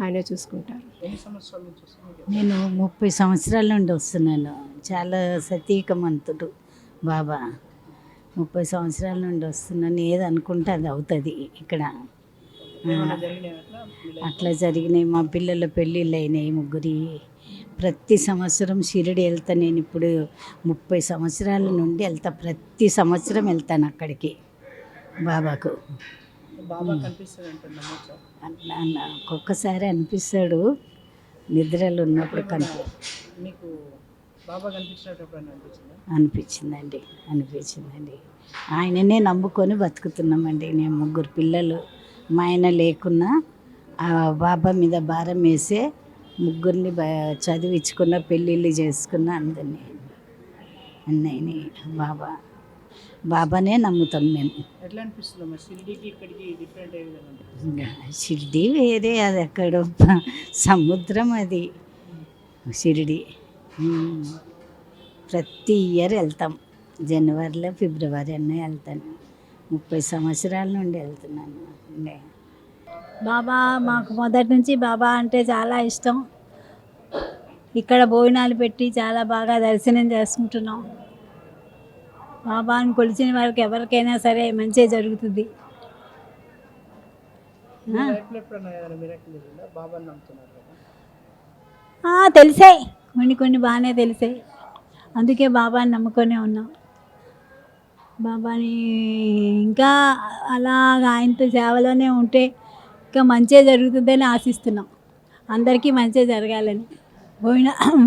ఆయనే చూసుకుంటారు. ఎన్ని సంవత్సరాల నుంచి వస్తుంది? నేను 30 సంవత్సరాల నుండి వస్తున్నాను. చాలా సతీకమంతుడు బాబా. 30 సంవత్సరాల నుండి వస్తున్నాను. ఏది అనుకుంటే అది అవుతుంది ఇక్కడ. ఏమైనా జరిగినాయా అట్లా మీ life లో? అట్లా జరిగినాయి. మా పిల్లల పెళ్ళిళ్ళు అయినాయి, ముగ్గురి. ప్రతి సంవత్సరం షిరిడి వెళ్తా. నేను ఇప్పుడు 30 సంవత్సరాల నుండి వెళ్తా. ప్రతి సంవత్సరం వెళ్తాను అక్కడికి బాబాకు. బాబా కనిపిస్తుంది అంటే నమ్మొచ్చా? ఒక్కొక్కసారి అనిపిస్తాడు, నిద్రలు ఉన్నప్పుడు మీకు బాబా కనిపించినట్టు ఎప్పుడైనా అనిపించిందా? అనిపించిందండి. ఆయననే నమ్ముకొని బతుకుతున్నామండి. నేను 3 పిల్లలు. మా ఆయన లేకున్నా ఆ బాబా మీద భారం వేసే ముగ్గురిని చదివించుకున్న, పెళ్ళిళ్ళు చేసుకున్న, అన్నయ్యని బాబానే నమ్ముతాం మేము. ఎట్లా అనిపిస్తుంది మరి షిరిడీకి ఇక్కడికి డిఫరెంట్ ఏ విధంగా అనిపిస్తుంది? షిరిడి వేరే, అది అక్కడ సముద్రం, అది షిరిడి. ప్రతి ఇయర్ వెళ్తాం. జనవరిలో, ఫిబ్రవరి అన్నీ వెళ్తాను. 30 సంవత్సరాల నుండి వెళ్తున్నాను. బాబా మాకు మొదటి నుంచి బాబా అంటే చాలా ఇష్టం. ఇక్కడ భోజనాలు పెట్టి చాలా బాగా దర్శనం చేసుకుంటున్నాం. బాబాను కొలిచిన వారికి ఎవరికైనా సరే మంచి జరుగుతుంది. మీ లైఫ్లో ఎప్పుడైనా ఏదైనా మిరాకిల్ జరిగిందా? బాబాని నమ్ముతున్నారు కదా? తెలిసాయి, కొన్ని బాగానే తెలిసాయి. అందుకే బాబాని నమ్ముకొనే ఉన్నాం. బాబాని ఇంకా అలాగ ఆయనతో సేవలోనే ఉంటే ఇంకా మంచిగా జరుగుతుందని ఆశిస్తున్నాం. అందరికీ మంచిగా జరగాలని.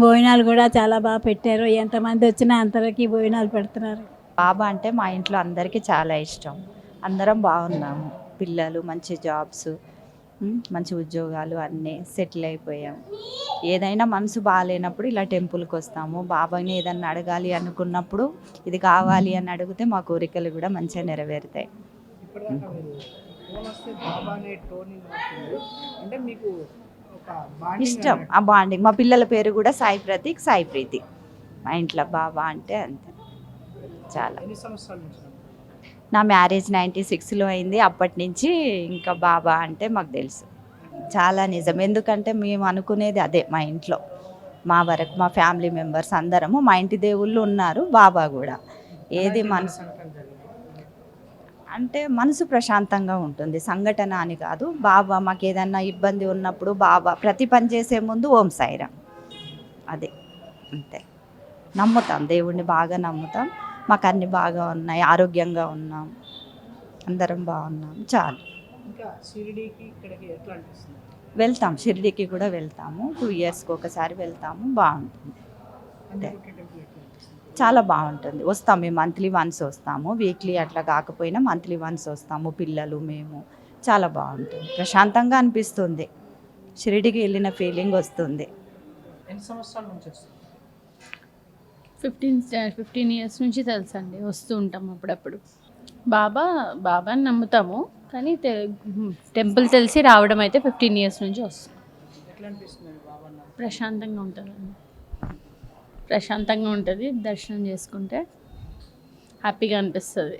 భోజనాలు కూడా చాలా బాగా పెట్టారు. ఎంతమంది వచ్చినా అందరికీ భోజనాలు పెడుతున్నారు. బాబా అంటే మా ఇంట్లో అందరికీ చాలా ఇష్టం. అందరం బాగున్నాము. పిల్లలు మంచి జాబ్స్, మంచి ఉద్యోగాలు అన్నీ సెటిల్ అయిపోయాం. ఏదైనా మనసు బాగాలేనప్పుడు ఇలా టెంపుల్కి వస్తాము. బాబాని ఏదన్నా అడగాలి అనుకున్నప్పుడు, ఇది కావాలి అని అడిగితే మా కోరికలు కూడా మంచిగా నెరవేరుతాయి. ఇప్పటిదాకా మీరు ఫోన్ వస్తే బాబా అనే టోనింగ్ వస్తుంది అంటే మీకు ఒక బాండింగ్ ఇష్టం, ఆ బాండింగ్. మా పిల్లల పేరు కూడా సాయి ప్రతీక్, సాయి ప్రీతి. మా ఇంట్లో బాబా అంటే అంతే చాలా. ఎన్ని సంవత్సరాల నుంచి నమ్ముతున్నారు? నా మ్యారేజ్ 96లో అయింది. అప్పటి నుంచి ఇంకా బాబా అంటే మాకు తెలుసు. చాలా నిజం. ఎందుకంటే మేము అనుకునేది అదే. మా ఇంట్లో మా వరకు మా ఫ్యామిలీ మెంబర్స్ అందరము మా ఇంటి దేవుళ్ళు ఉన్నారు, బాబా కూడా. ఏది మనసు సంఘటన జరిగింది. అంటే మనసు ప్రశాంతంగా ఉంటుంది. సంఘటన అని కాదు. బాబా మాకు ఏదన్నా ఇబ్బంది ఉన్నప్పుడు బాబా ప్రతి పని చేసే ముందు ఓం సాయిరామ్, అదే అంతే. నమ్ముతాం, దేవుణ్ణి బాగా నమ్ముతాం. మాకు అన్నీ బాగా ఉన్నాయి, ఆరోగ్యంగా ఉన్నాం, అందరం బాగున్నాం, చాలు. ఇంకా షిరిడీకి ఇక్కడికి ఎట్లా అనిపిస్తుంది? వెళ్తాం, షిరిడీకి కూడా వెళ్తాము. 2 ఇయర్స్కి ఒకసారి వెళ్తాము. బాగుంటుంది, పంచకుట్ట టెంపుల్ ఎట్లా అనిపిస్తుంది? చాలా బాగుంటుంది. వస్తాం, మేము మంత్లీ వన్స్ వస్తాము. వీక్లీ అట్లా కాకపోయినా మంత్లీ వన్స్ వస్తాము, పిల్లలు మేము. చాలా బాగుంటుంది, ప్రశాంతంగా అనిపిస్తుంది. షిరిడీకి వెళ్ళిన ఫీలింగ్ వస్తుంది. ఎన్ని సంవత్సరాల నుంచి వస్తుంది? 15 ఇయర్స్ నుంచి తెలుసండి. వస్తూ ఉంటాం అప్పుడప్పుడు. బాబాని నమ్ముతాము, కానీ టెంపుల్ తెలిసి రావడం అయితే 15 ఇయర్స్ నుంచి వస్తుంది. ఎట్లా అనిపిస్తుంది బాబా నమ్ముతున్నారు? ప్రశాంతంగా ఉంటుంది. దర్శనం చేసుకుంటే హ్యాపీగా అనిపిస్తుంది.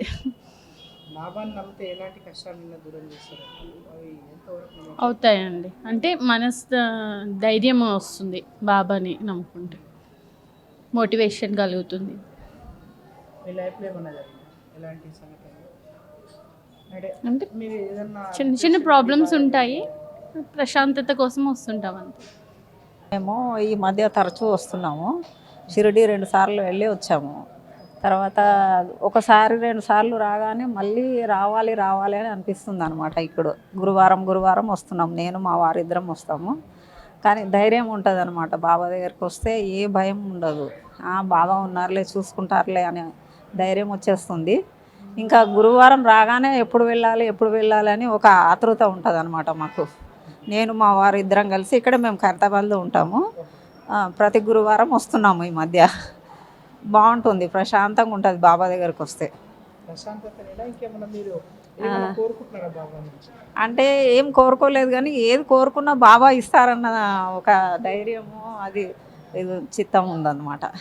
బాబాని నమ్మితే ఎలాంటి కష్టాలను దూరం చేస్తారు? అవి ఎంతవరకు అవుతాయండి. అంటే ధైర్యం వస్తుంది బాబాని నమ్ముకుంటే. మోటివేషన్ కలుగుతుంది. మీ లైఫ్లో ఏమన్నా జరిగిందా ఎలాంటి సంఘటనలు? అంటే మీరు ఏదన్నా చిన్న ప్రాబ్లమ్స్ ఉంటాయి, ప్రశాంతత కోసం వస్తుంటాం అంతే. మేము ఈ మధ్య తరచూ వస్తున్నాము. షిరిడి 2 సార్లు వెళ్ళి వచ్చాము. తర్వాత ఒకసారి 2 సార్లు రాగానే మళ్ళీ రావాలి అని అనిపిస్తుంది అనమాట. ఇక్కడ గురువారం వస్తున్నాం. నేను మా వారిద్దరం వస్తాము. కానీ ధైర్యం ఉంటుంది అనమాట. బాబా దగ్గరికి వస్తే ఏ భయం ఉండదు. బాబా ఉన్నారులే, చూసుకుంటారులే అనే ధైర్యం వచ్చేస్తుంది. ఇంకా గురువారం రాగానే ఎప్పుడు వెళ్ళాలి అని ఒక ఆతృత ఉంటుంది అనమాట మాకు. నేను మా వారు ఇద్దరం కలిసి ఇక్కడ మేము ఖైరతాబాద్లో ఉంటాము. ప్రతి గురువారం వస్తున్నాము. ఈ మధ్య బాగుంటుంది, ప్రశాంతంగా ఉంటుంది బాబా దగ్గరికి వస్తే. ప్రశాంతత ఇంకేమన్నా మీరు ఏమైనా కోరుకుంటున్నారా బాబా నుంచి? అంటే ఏం కోరుకోలేదు, కానీ ఏది కోరుకున్నా బాబా ఇస్తారన్న ఒక ధైర్యము, అది చిత్తం ఉందన్నమాట.